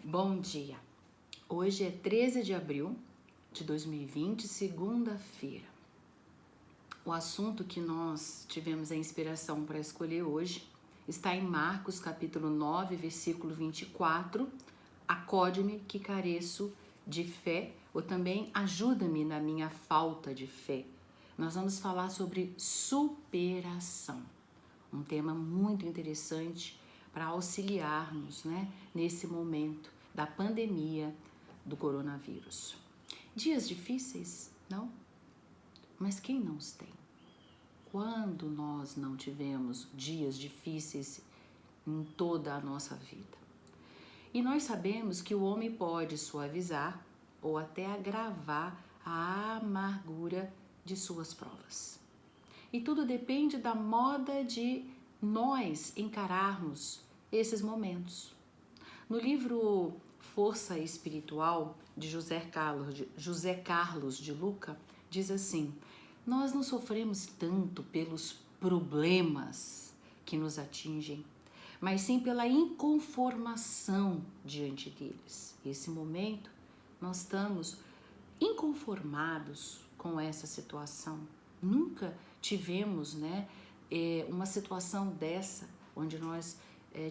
Bom dia! Hoje é 13 de abril de 2020, segunda-feira. O assunto que nós tivemos a inspiração para escolher hoje está em Marcos, capítulo 9, versículo 24. Acode-me que careço de fé, ou também ajuda-me na minha falta de fé. Nós vamos falar sobre superação, um tema muito interessante para auxiliar-nos, nesse momento da pandemia do coronavírus. Dias difíceis, não? Mas quem não os tem? Quando nós não tivemos dias difíceis em toda a nossa vida? E nós sabemos que o homem pode suavizar ou até agravar a amargura de suas provas. E tudo depende da moda de nós encararmos esses momentos. No livro Força Espiritual, de José Carlos de Luca, diz assim: nós não sofremos tanto pelos problemas que nos atingem, mas sim pela inconformação diante deles. Nesse momento, nós estamos inconformados com essa situação. Nunca tivemos uma situação dessa, onde nós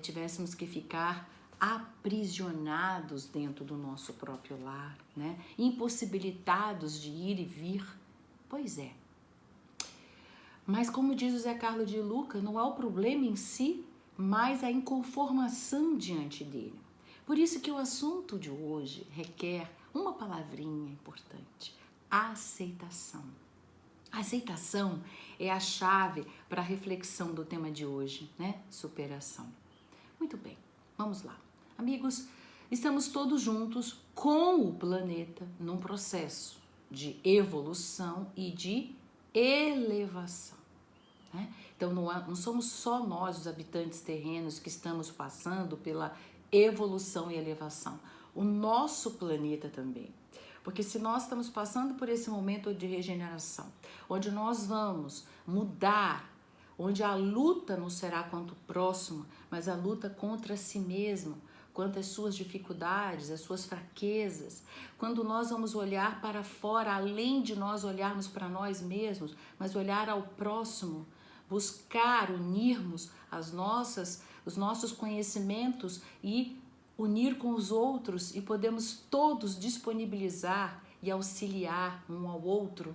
tivéssemos que ficar aprisionados dentro do nosso próprio lar, impossibilitados de ir e vir. Pois é. Mas como diz o Zé Carlos de Luca, não é o problema em si, mas a inconformação diante dele. Por isso que o assunto de hoje requer uma palavrinha importante: aceitação. A aceitação é a chave para a reflexão do tema de hoje, superação. Muito bem, vamos lá. Amigos, estamos todos juntos com o planeta num processo de evolução e de elevação. Então não somos só nós, os habitantes terrenos, que estamos passando pela evolução e elevação. O nosso planeta também. Porque se nós estamos passando por esse momento de regeneração, onde nós vamos mudar, onde a luta não será contra o próximo, mas a luta contra si mesmo, quanto às suas dificuldades, as suas fraquezas, quando nós vamos olhar para fora, além de nós olharmos para nós mesmos, mas olhar ao próximo, buscar unirmos os nossos conhecimentos e unir com os outros, e podemos todos disponibilizar e auxiliar um ao outro,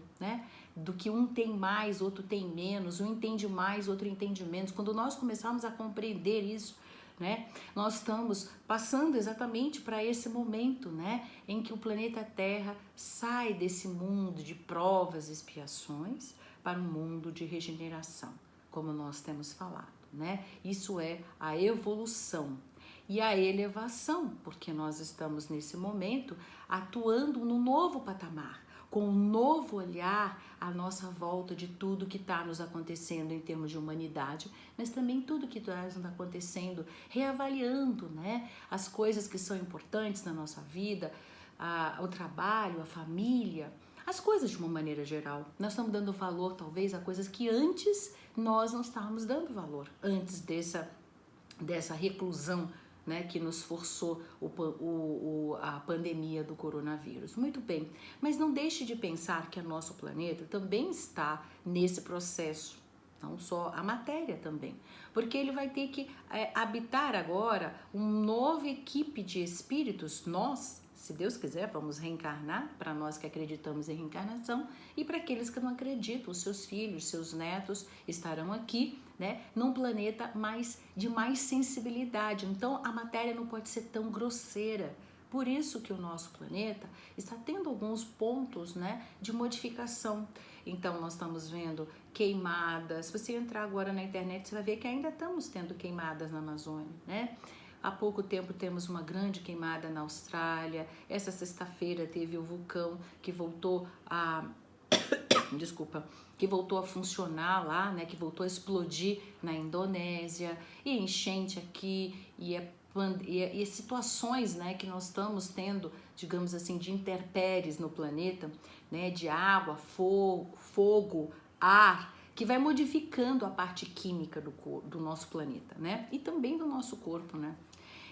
do que um tem mais, outro tem menos, um entende mais, outro entende menos. Quando nós começarmos a compreender isso, nós estamos passando exatamente para esse momento, em que o planeta Terra sai desse mundo de provas e expiações para um mundo de regeneração, como nós temos falado, Isso é a evolução e a elevação, porque nós estamos nesse momento atuando no novo patamar, com um novo olhar à nossa volta de tudo que está nos acontecendo em termos de humanidade, mas também tudo que está nos acontecendo, reavaliando, as coisas que são importantes na nossa vida, o trabalho, a família, as coisas de uma maneira geral. Nós estamos dando valor, talvez, a coisas que antes nós não estávamos dando valor, antes dessa reclusão, que nos forçou a pandemia do coronavírus. Muito bem, mas não deixe de pensar que o nosso planeta também está nesse processo, não só a matéria também, porque ele vai ter que habitar agora uma nova equipe de espíritos. Nós, se Deus quiser, vamos reencarnar, para nós que acreditamos em reencarnação, e para aqueles que não acreditam, os seus filhos, seus netos estarão aqui, num planeta de mais sensibilidade. Então a matéria não pode ser tão grosseira. Por isso que o nosso planeta está tendo alguns pontos, de modificação. Então nós estamos vendo queimadas. Se você entrar agora na internet, você vai ver que ainda estamos tendo queimadas na Amazônia, Há pouco tempo temos uma grande queimada na Austrália. Essa sexta-feira teve o vulcão que voltou a que voltou a funcionar lá, que voltou a explodir na Indonésia, e enchente aqui, e situações, que nós estamos tendo, digamos assim, de intempéries no planeta, de água, fogo, ar, que vai modificando a parte química do nosso planeta, e também do nosso corpo,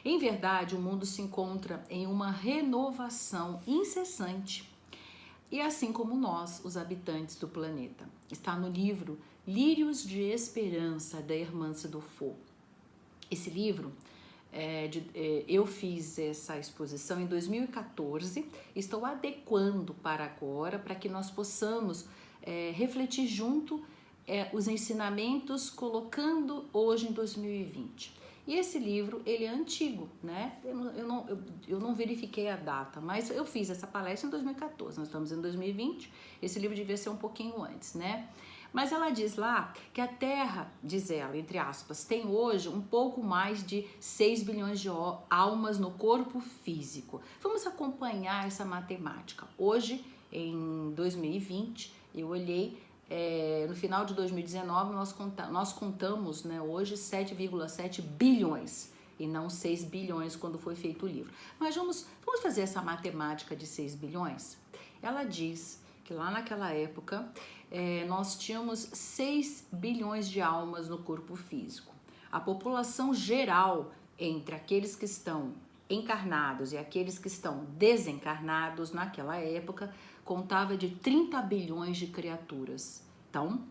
Em verdade, o mundo se encontra em uma renovação incessante, e assim como nós, os habitantes do planeta. Está no livro Lírios de Esperança, da Hermance Dufour. Esse livro, eu fiz essa exposição em 2014, estou adequando para agora, para que nós possamos refletir junto os ensinamentos, colocando hoje em 2020. E esse livro, ele é antigo, né? Eu não verifiquei a data, mas eu fiz essa palestra em 2014, nós estamos em 2020, esse livro devia ser um pouquinho antes, né? Mas ela diz lá que a Terra, diz ela, entre aspas, tem hoje um pouco mais de 6 bilhões de almas no corpo físico. Vamos acompanhar essa matemática. Hoje, em 2020, eu olhei, no final de 2019, nós contamos, né, hoje 7,7 bilhões e não 6 bilhões quando foi feito o livro. Mas vamos fazer essa matemática de 6 bilhões? Ela diz que lá naquela época nós tínhamos 6 bilhões de almas no corpo físico. A população geral, entre aqueles que estão encarnados e aqueles que estão desencarnados naquela época, contava de 30 bilhões de criaturas. Então,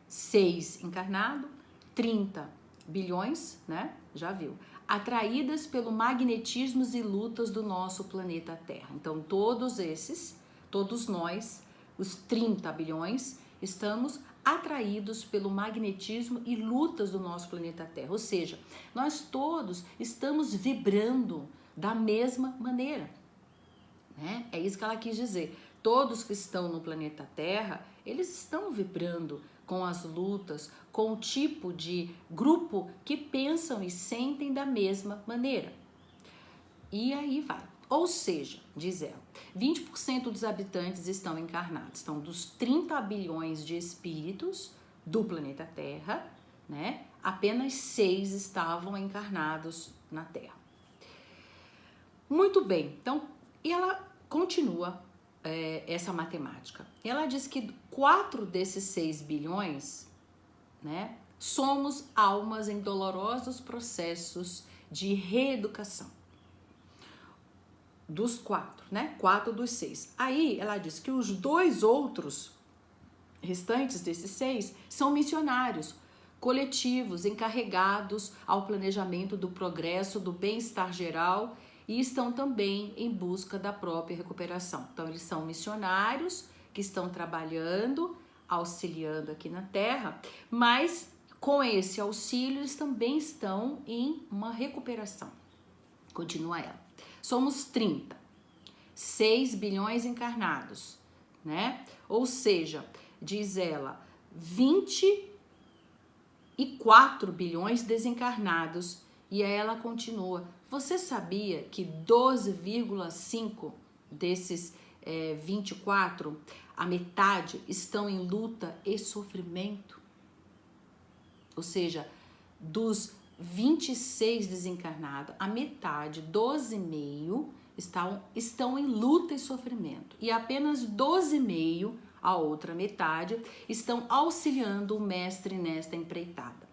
6 encarnados, 30 bilhões, né? Já viu? Atraídas pelo magnetismos e lutas do nosso planeta Terra. Então, todos nós, os 30 bilhões, estamos atraídos pelo magnetismo e lutas do nosso planeta Terra. Ou seja, nós todos estamos vibrando da mesma maneira, né? É isso que ela quis dizer. Todos que estão no planeta Terra, eles estão vibrando com as lutas, com o tipo de grupo que pensam e sentem da mesma maneira. E aí vai. Ou seja, diz ela, 20% dos habitantes estão encarnados. Então, dos 30 bilhões de espíritos do planeta Terra, né, apenas 6 estavam encarnados na Terra. Muito bem. Então, e ela continua essa matemática. Ela diz que 4 desses 6 bilhões, né, somos almas em dolorosos processos de reeducação. Dos 4, né? 4 dos 6. Aí ela diz que os 2 outros restantes desses 6 são missionários coletivos encarregados ao planejamento do progresso, do bem-estar geral e estão também em busca da própria recuperação. Então, eles são missionários que estão trabalhando, auxiliando aqui na Terra, mas com esse auxílio eles também estão em uma recuperação. Continua ela. Somos 30, 6 bilhões encarnados, né? Ou seja, diz ela, 24 bilhões desencarnados. E aí ela continua, você sabia que 12,5 desses 24, a metade, estão em luta e sofrimento? Ou seja, dos 26 desencarnados, a metade, 12,5, estão em luta e sofrimento. E apenas 12,5, a outra metade, estão auxiliando o mestre nesta empreitada.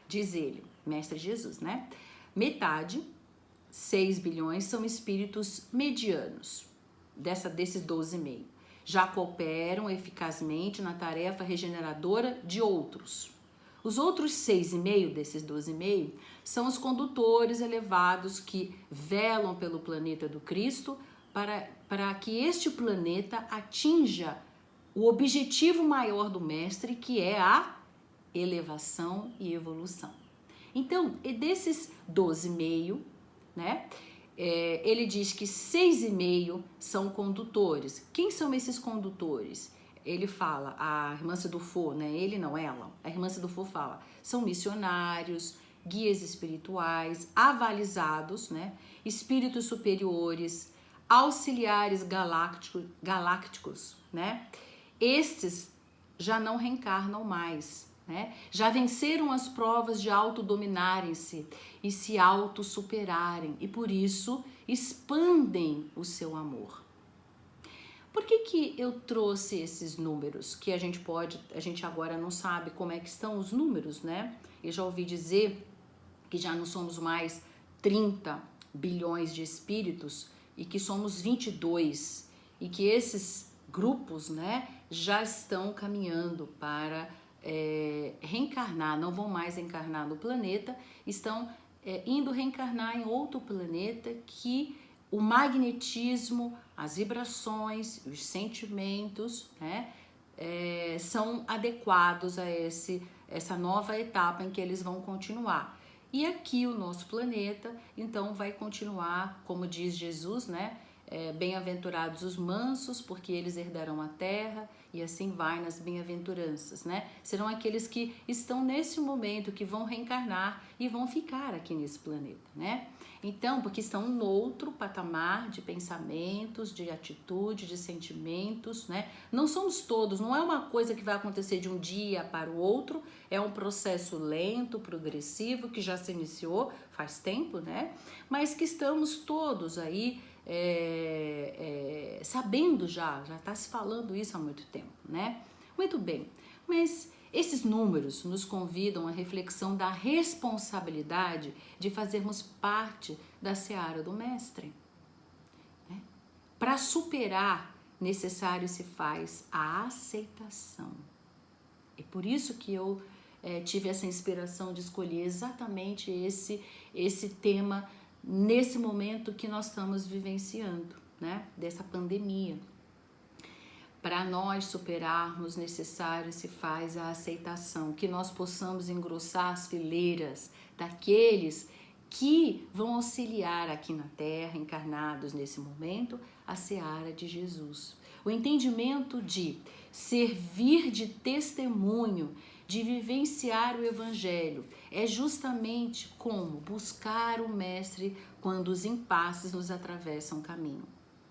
Diz ele, mestre Jesus, né? Metade, 6 bilhões, são espíritos medianos, desses 12,5. Já cooperam eficazmente na tarefa regeneradora de outros. Os outros 6,5 desses 12,5 são os condutores elevados que velam pelo planeta do Cristo para que este planeta atinja o objetivo maior do mestre, que é a elevação e evolução. Então, desses 12,5, né, ele diz que 6,5 são condutores. Quem são esses condutores? Ele fala, a Hermance Dufour, né? Ele não, ela. A Hermance Dufour fala, são missionários, guias espirituais, avalizados, né? Espíritos superiores, auxiliares galácticos, né? Estes já não reencarnam mais, né? Já venceram as provas de autodominarem-se e se autossuperarem e por isso expandem o seu amor. Por que eu trouxe esses números? Que a gente agora não sabe como é que estão os números, né? Eu já ouvi dizer que já não somos mais 30 bilhões de espíritos e que somos 22 e que esses grupos, né, já estão caminhando para reencarnar, não vão mais encarnar no planeta, estão indo reencarnar em outro planeta que o magnetismo, as vibrações, os sentimentos, né, são adequados a essa nova etapa em que eles vão continuar. E aqui o nosso planeta, então, vai continuar, como diz Jesus, né? Bem-aventurados os mansos, porque eles herdarão a terra, e assim vai nas bem-aventuranças, né? Serão aqueles que estão nesse momento, que vão reencarnar e vão ficar aqui nesse planeta, né? Então, porque estão em outro patamar de pensamentos, de atitude, de sentimentos, né? Não somos todos, não é uma coisa que vai acontecer de um dia para o outro, é um processo lento, progressivo, que já se iniciou faz tempo, né? Mas que estamos todos aí sabendo já está se falando isso há muito tempo, né? Muito bem, mas esses números nos convidam à reflexão da responsabilidade de fazermos parte da seara do Mestre, né? Para superar, necessário se faz a aceitação. É por isso que eu tive essa inspiração de escolher exatamente esse tema nesse momento que nós estamos vivenciando, né? Dessa pandemia. Para nós superarmos, necessário se faz a aceitação, que nós possamos engrossar as fileiras daqueles que vão auxiliar aqui na Terra, encarnados nesse momento, a seara de Jesus. O entendimento de servir de testemunho, de vivenciar o Evangelho, é justamente como buscar o Mestre quando os impasses nos atravessam o caminho.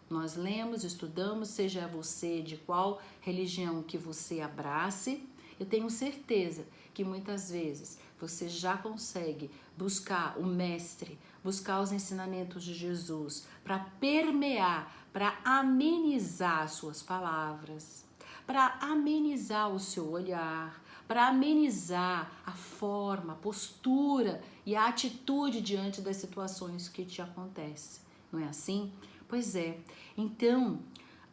Nós lemos, estudamos, seja você de qual religião que você abrace, eu tenho certeza que muitas vezes você já consegue buscar o Mestre, buscar os ensinamentos de Jesus para permear, para amenizar as suas palavras, para amenizar o seu olhar, para amenizar a forma, a postura e a atitude diante das situações que te acontecem. Não é assim? Pois é. Então,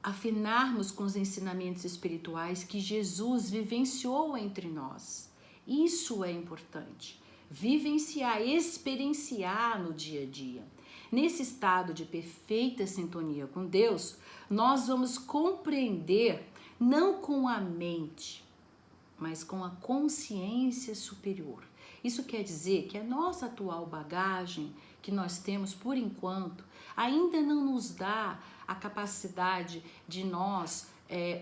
afinarmos com os ensinamentos espirituais que Jesus vivenciou entre nós. Isso é importante. Vivenciar, experienciar no dia a dia. Nesse estado de perfeita sintonia com Deus, nós vamos compreender não com a mente, mas com a consciência superior. Isso quer dizer que a nossa atual bagagem que nós temos por enquanto ainda não nos dá a capacidade de nós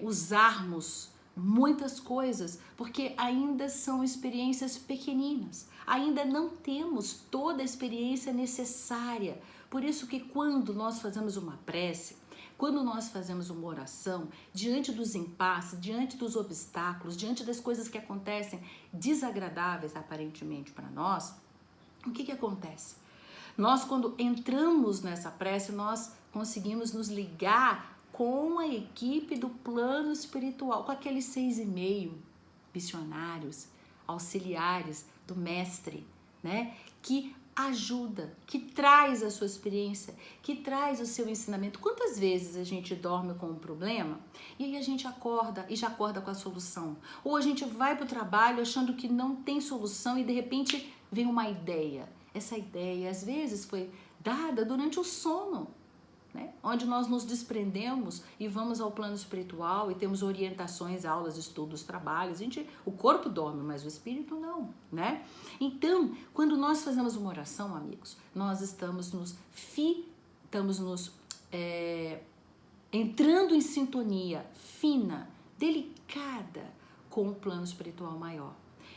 usarmos muitas coisas, porque ainda são experiências pequeninas, ainda não temos toda a experiência necessária. Por isso que quando nós fazemos uma prece, quando nós fazemos uma oração, diante dos impasses, diante dos obstáculos, diante das coisas que acontecem desagradáveis aparentemente para nós, o que acontece? Nós, quando entramos nessa prece, nós conseguimos nos ligar com a equipe do plano espiritual, com aqueles 6,5 missionários, auxiliares do Mestre, né? Que ajuda, que traz a sua experiência, que traz o seu ensinamento. Quantas vezes a gente dorme com um problema e aí a gente acorda e já acorda com a solução? Ou a gente vai para o trabalho achando que não tem solução e de repente vem uma ideia. Essa ideia às vezes foi dada durante o sono, né? Onde nós nos desprendemos e vamos ao plano espiritual e temos orientações, aulas, estudos, trabalhos. O corpo dorme, mas o espírito não, né? Então, quando nós fazemos uma oração, amigos, nós estamos entrando em sintonia fina, delicada com o plano espiritual maior.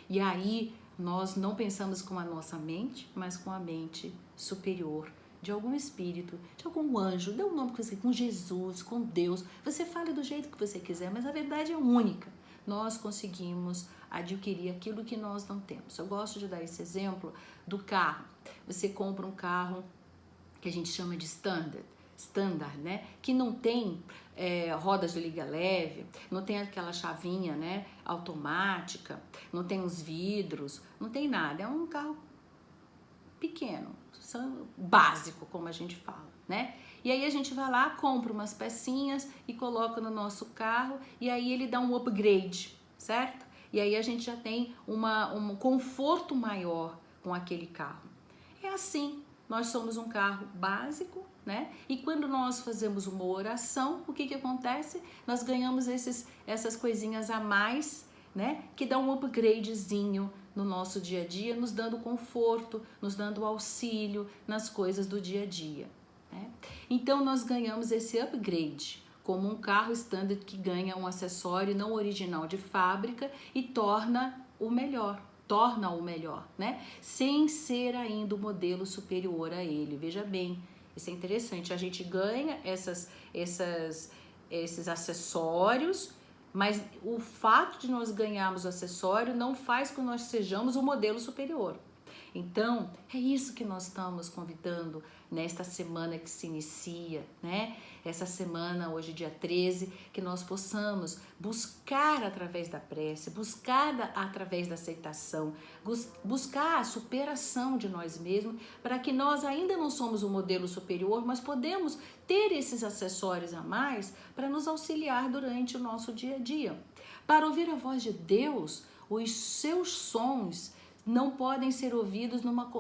E aí nós não pensamos com a nossa mente, mas com a mente superior, de algum espírito, de algum anjo, dê um nome que você, com Jesus, com Deus. Você fala do jeito que você quiser, mas a verdade é única. Nós conseguimos adquirir aquilo que nós não temos. Eu gosto de dar esse exemplo do carro. Você compra um carro que a gente chama de standard, né? Que não tem rodas de liga leve, não tem aquela chavinha, né, automática, não tem os vidros, não tem nada. É um carro pequeno, básico, como a gente fala, né? E aí a gente vai lá, compra umas pecinhas e coloca no nosso carro e aí ele dá um upgrade, certo? E aí a gente já tem um conforto maior com aquele carro. É assim, nós somos um carro básico, né? E quando nós fazemos uma oração, o que acontece? Nós ganhamos essas coisinhas a mais, né? Que dá um upgradezinho no nosso dia a dia, nos dando conforto, nos dando auxílio nas coisas do dia a dia, né? Então nós ganhamos esse upgrade, como um carro standard que ganha um acessório não original de fábrica e torna o melhor, né? Sem ser ainda o modelo superior a ele. Veja bem, isso é interessante. A gente ganha esses acessórios, mas o fato de nós ganharmos o acessório não faz com que nós sejamos o modelo superior. Então, é isso que nós estamos convidando nesta semana que se inicia, né? Essa semana, hoje dia 13, que nós possamos buscar através da prece, buscar através da aceitação, buscar a superação de nós mesmos, para que nós ainda não somos o modelo superior, mas podemos ter esses acessórios a mais para nos auxiliar durante o nosso dia a dia. Para ouvir a voz de Deus, os seus sons não podem ser ouvidos numa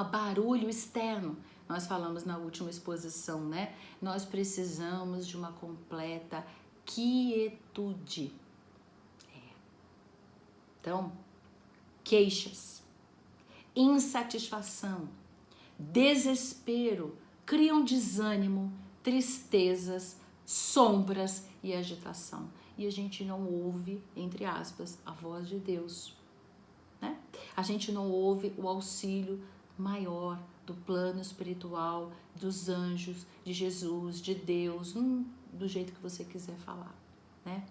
barulho externo. Nós falamos na última exposição, né? Nós precisamos de uma completa quietude. Então, queixas, insatisfação, desespero criam desânimo, tristezas, sombras e agitação. E a gente não ouve, entre aspas, a voz de Deus, né? A gente não ouve o auxílio maior do plano espiritual, dos anjos, de Jesus, de Deus, do jeito que você quiser falar, né?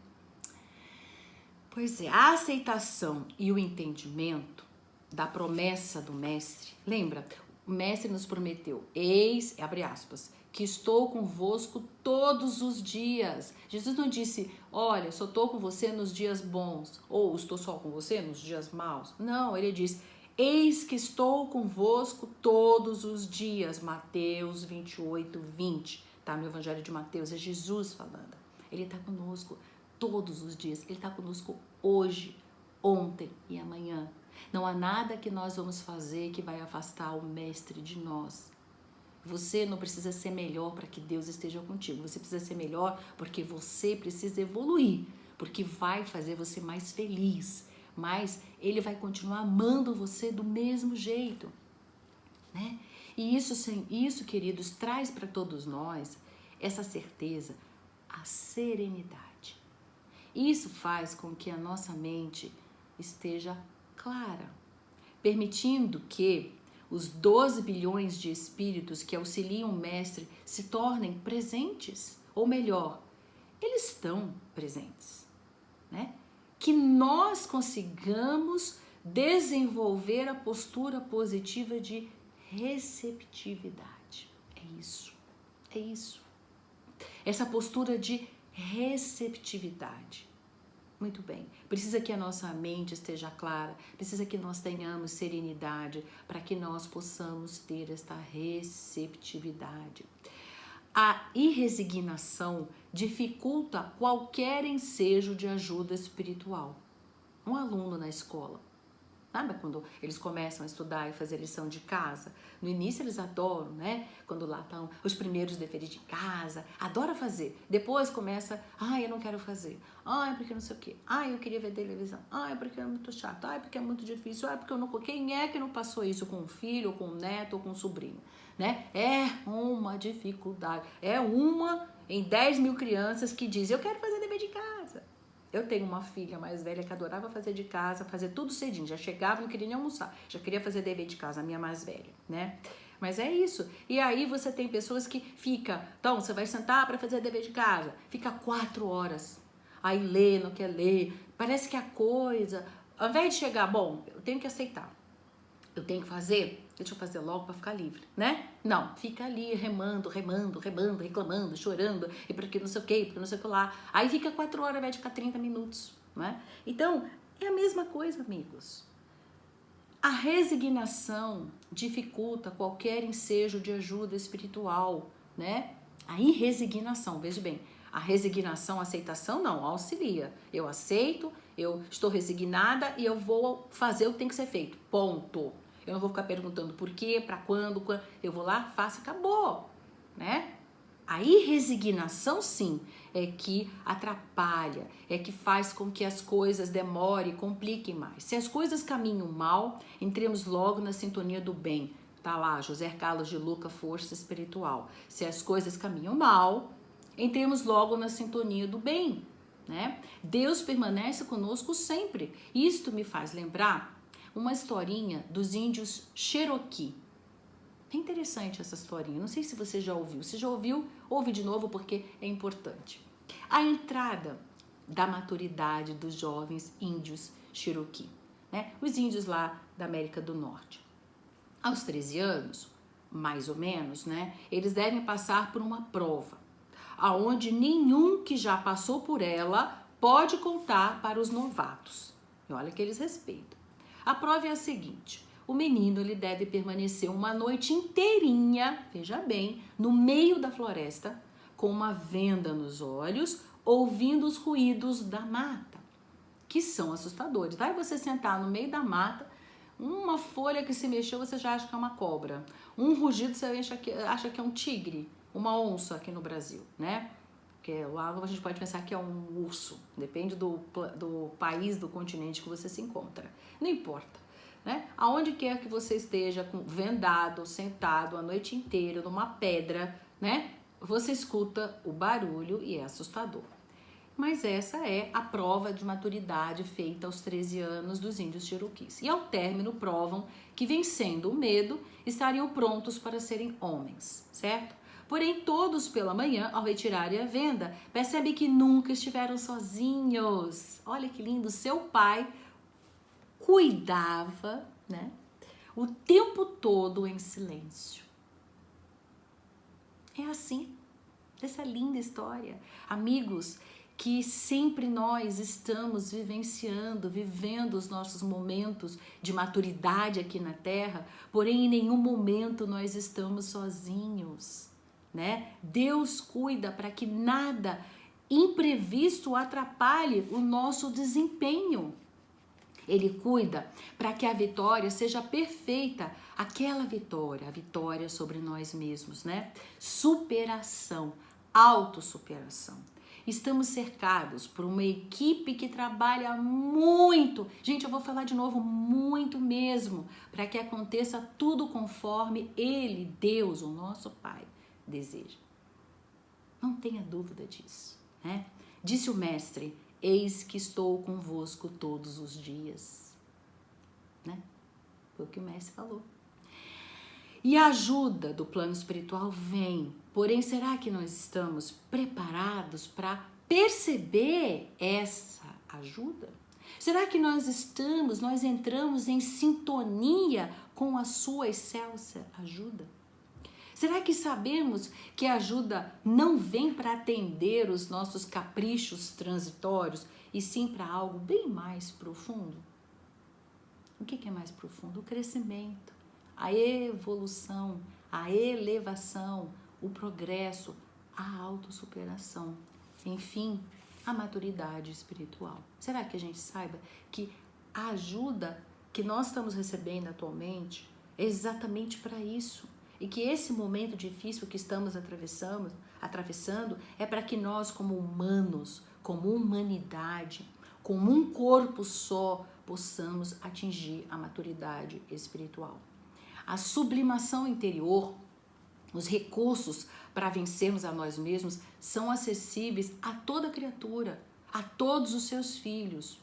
Pois é, a aceitação e o entendimento da promessa do Mestre, lembra? O Mestre nos prometeu, eis, abre aspas, que estou convosco todos os dias. Jesus não disse, olha, só estou com você nos dias bons, ou estou só com você nos dias maus. Não, ele diz, eis que estou convosco todos os dias. Mateus 28, 20. Tá no Evangelho de Mateus, é Jesus falando. Ele está conosco todos os dias. Ele está conosco hoje, ontem e amanhã. Não há nada que nós vamos fazer que vai afastar o Mestre de nós. Você não precisa ser melhor para que Deus esteja contigo. Você precisa ser melhor porque você precisa evoluir, porque vai fazer você mais feliz. Mas Ele vai continuar amando você do mesmo jeito, né? E isso, queridos, traz para todos nós essa certeza, a serenidade. Isso faz com que a nossa mente esteja clara, permitindo que os 12 bilhões de espíritos que auxiliam o Mestre se tornem presentes, ou melhor, eles estão presentes, né? Que nós consigamos desenvolver a postura positiva de receptividade. É isso. Essa postura de receptividade. Muito bem, precisa que a nossa mente esteja clara, precisa que nós tenhamos serenidade para que nós possamos ter esta receptividade. A irresignação dificulta qualquer ensejo de ajuda espiritual. Um aluno na escola, sabe quando eles começam a estudar e fazer lição de casa? No início eles adoram, né? Quando lá estão os primeiros deveres de casa, adora fazer. Depois começa, eu não quero fazer. Porque não sei o quê. Eu queria ver televisão. Porque é muito chato. Porque é muito difícil. Porque eu não... Quem é que não passou isso com um filho, ou com um neto, ou com um sobrinho? Né? É uma dificuldade. É uma em 10 mil crianças que diz, eu quero fazer dever de casa. Eu tenho uma filha mais velha que adorava fazer de casa, fazer tudo cedinho, já chegava, não queria nem almoçar, já queria fazer dever de casa, a minha mais velha, né? Mas é isso. E aí você tem pessoas que então você vai sentar para fazer dever de casa, fica 4 horas, aí lê, não quer ler, parece que a coisa, ao invés de chegar, eu tenho que aceitar, eu tenho que fazer, deixa eu fazer logo para ficar livre, né? Não, fica ali remando, reclamando, chorando, e porque não sei o que, porque não sei o que lá. Aí fica 4 horas ao invés de ficar 30 minutos, né? Então, é a mesma coisa, amigos. A resignação dificulta qualquer ensejo de ajuda espiritual, né? A irresignação, veja bem, a resignação, a aceitação não, auxilia. Eu aceito, eu estou resignada e eu vou fazer o que tem que ser feito, ponto. Eu não vou ficar perguntando por quê, para quando, eu vou lá, faço e acabou, né? A irresignação, sim, é que atrapalha, é que faz com que as coisas demorem e compliquem mais. Se as coisas caminham mal, entremos logo na sintonia do bem. Tá lá, José Carlos de Luca, Força Espiritual. Se as coisas caminham mal, entremos logo na sintonia do bem, né? Deus permanece conosco sempre. Isto me faz lembrar uma historinha dos índios Cherokee. É interessante essa historinha, não sei se você já ouviu. Se já ouviu, ouve de novo porque é importante. A entrada da maturidade dos jovens índios Cherokee, né? Os índios lá da América do Norte. Aos 13 anos, mais ou menos, né? Eles devem passar por uma prova, aonde nenhum que já passou por ela pode contar para os novatos. E olha que eles respeitam. A prova é a seguinte: o menino ele deve permanecer uma noite inteirinha, veja bem, no meio da floresta, com uma venda nos olhos, ouvindo os ruídos da mata, que são assustadores. Vai você sentar no meio da mata, uma folha que se mexeu, você já acha que é uma cobra. Um rugido, você acha que é um tigre, uma onça aqui no Brasil, né? Porque lá a gente pode pensar que é um urso, depende do país, do continente que você se encontra. Não importa. Né? Aonde quer que você esteja vendado, sentado a noite inteira numa pedra, né? Você escuta o barulho e é assustador. Mas essa é a prova de maturidade feita aos 13 anos dos índios Cherokees. E ao término provam que, vencendo o medo, estariam prontos para serem homens, certo? Porém, todos pela manhã, ao retirarem a venda, percebem que nunca estiveram sozinhos. Olha que lindo, seu pai cuidava, né, o tempo todo em silêncio. É assim, essa linda história. Amigos, que sempre nós estamos vivendo os nossos momentos de maturidade aqui na Terra, porém em nenhum momento nós estamos sozinhos, né? Deus cuida para que nada imprevisto atrapalhe o nosso desempenho. Ele cuida para que a vitória seja perfeita, aquela vitória, a vitória sobre nós mesmos, né? Superação, autossuperação. Estamos cercados por uma equipe que trabalha muito. Gente, eu vou falar de novo, muito mesmo, para que aconteça tudo conforme Ele, Deus, o nosso Pai, deseja. Não tenha dúvida disso, né? Disse o Mestre: eis que estou convosco todos os dias, né? Foi o que o Mestre falou. E a ajuda do plano espiritual vem, porém será que nós estamos preparados para perceber essa ajuda? Será que nós entramos em sintonia com a sua excelsa ajuda? Será que sabemos que a ajuda não vem para atender os nossos caprichos transitórios e sim para algo bem mais profundo? O que é mais profundo? O crescimento, a evolução, a elevação, o progresso, a autossuperação, enfim, a maturidade espiritual. Será que a gente saiba que a ajuda que nós estamos recebendo atualmente é exatamente para isso? E que esse momento difícil que estamos atravessando é para que nós, como humanos, como humanidade, como um corpo só, possamos atingir a maturidade espiritual. A sublimação interior, os recursos para vencermos a nós mesmos são acessíveis a toda criatura, a todos os seus filhos.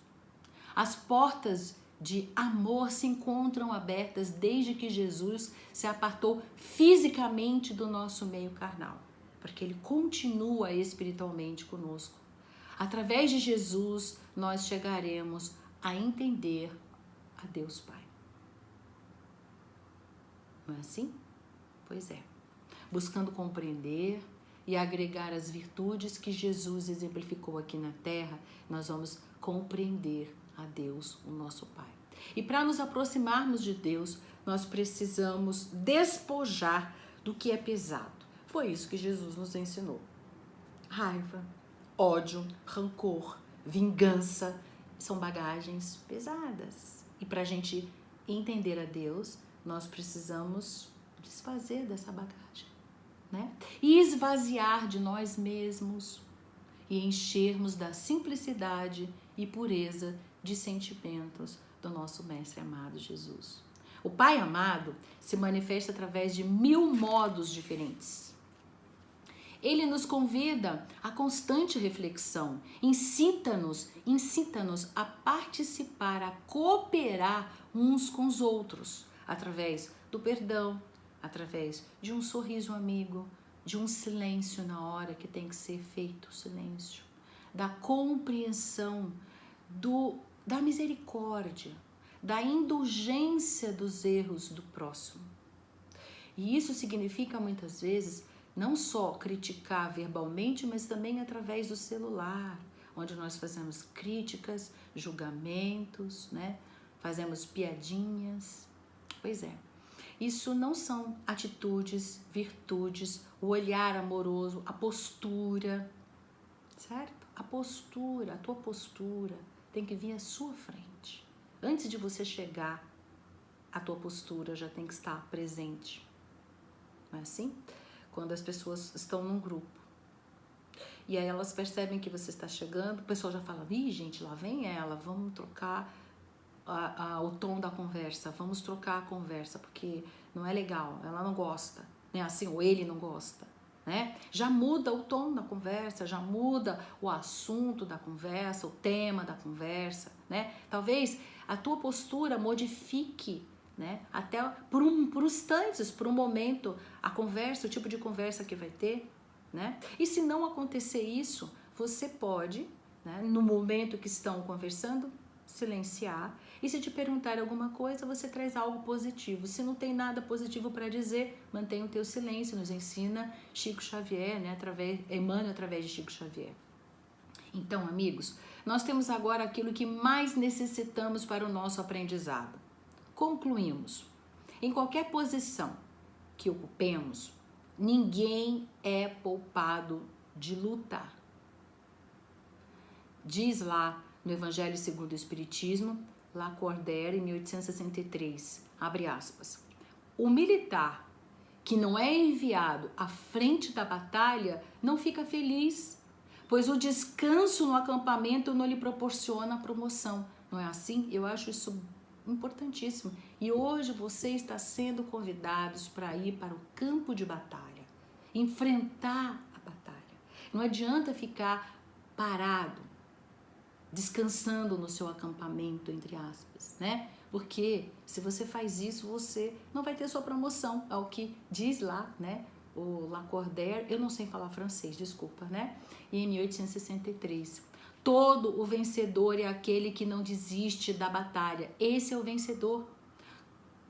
As portas de amor se encontram abertas desde que Jesus se apartou fisicamente do nosso meio carnal, porque Ele continua espiritualmente conosco. Através de Jesus, nós chegaremos a entender a Deus Pai. Não é assim? Pois é. Buscando compreender e agregar as virtudes que Jesus exemplificou aqui na Terra, nós vamos compreender a Deus, o nosso Pai. E para nos aproximarmos de Deus, nós precisamos despojar do que é pesado. Foi isso que Jesus nos ensinou. Raiva, ódio, rancor, vingança são bagagens pesadas. E para a gente entender a Deus, nós precisamos desfazer dessa bagagem, né? E esvaziar de nós mesmos e enchermos da simplicidade e pureza de sentimentos do nosso Mestre amado Jesus. O Pai amado se manifesta através de 1000 modos diferentes. Ele nos convida à constante reflexão, incita-nos a participar, a cooperar uns com os outros, através do perdão, através de um sorriso amigo, de um silêncio na hora que tem que ser feito o silêncio, da compreensão, da misericórdia, da indulgência dos erros do próximo. E isso significa muitas vezes não só criticar verbalmente, mas também através do celular, onde nós fazemos críticas, julgamentos, né? Fazemos piadinhas. Pois é, isso não são atitudes, virtudes, o olhar amoroso, a postura, certo? A tua postura tem que vir à sua frente. Antes de você chegar, a tua postura já tem que estar presente. Não é assim? Quando as pessoas estão num grupo e aí elas percebem que você está chegando, o pessoal já fala, ih, gente, lá vem ela, vamos trocar o tom da conversa, vamos trocar a conversa, porque não é legal, ela não gosta, né? Assim, ou ele não gosta, né? Já muda o tom da conversa, já muda o assunto da conversa, o tema da conversa, né? Talvez a tua postura modifique, né? Até por instantes, por um momento, a conversa, o tipo de conversa que vai ter, né? E se não acontecer isso, você pode, né, no momento que estão conversando, silenciar, e se te perguntar alguma coisa, você traz algo positivo. Se não tem nada positivo para dizer, mantenha o teu silêncio, nos ensina Chico Xavier, né, Emmanuel através de Chico Xavier. Então, amigos, nós temos agora aquilo que mais necessitamos para o nosso aprendizado. Concluímos, em qualquer posição que ocupemos, ninguém é poupado de lutar. Diz lá no Evangelho segundo o Espiritismo, Lacordaire, em 1863, abre aspas, o militar que não é enviado à frente da batalha não fica feliz, pois o descanso no acampamento não lhe proporciona promoção. Não é assim? Eu acho isso importantíssimo. E hoje você está sendo convidados para ir para o campo de batalha, enfrentar a batalha. Não adianta ficar parado, descansando no seu acampamento, entre aspas, né? Porque se você faz isso, você não vai ter sua promoção. É o que diz lá, né? O Lacordaire, eu não sei falar francês, desculpa, né? E em 1863. Todo o vencedor é aquele que não desiste da batalha. Esse é o vencedor.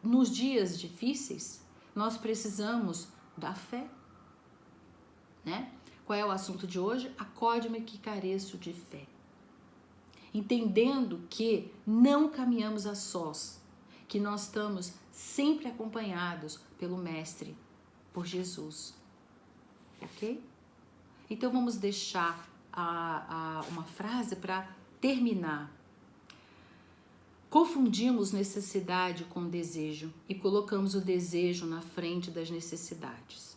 Nos dias difíceis, nós precisamos da fé, né? Qual é o assunto de hoje? Acorde-me que careço de fé. Entendendo que não caminhamos a sós, que nós estamos sempre acompanhados pelo Mestre, por Jesus. Ok? Então vamos deixar uma frase para terminar. Confundimos necessidade com desejo e colocamos o desejo na frente das necessidades.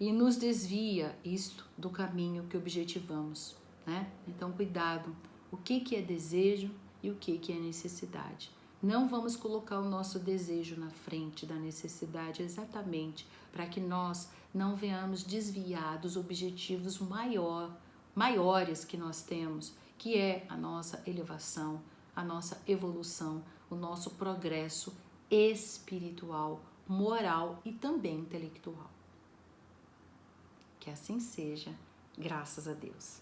E nos desvia isto do caminho que objetivamos, né? Então cuidado, o que é desejo e o que é necessidade. Não vamos colocar o nosso desejo na frente da necessidade exatamente para que nós não venhamos desviar dos objetivos maiores que nós temos, que é a nossa elevação, a nossa evolução, o nosso progresso espiritual, moral e também intelectual. Que assim seja, graças a Deus.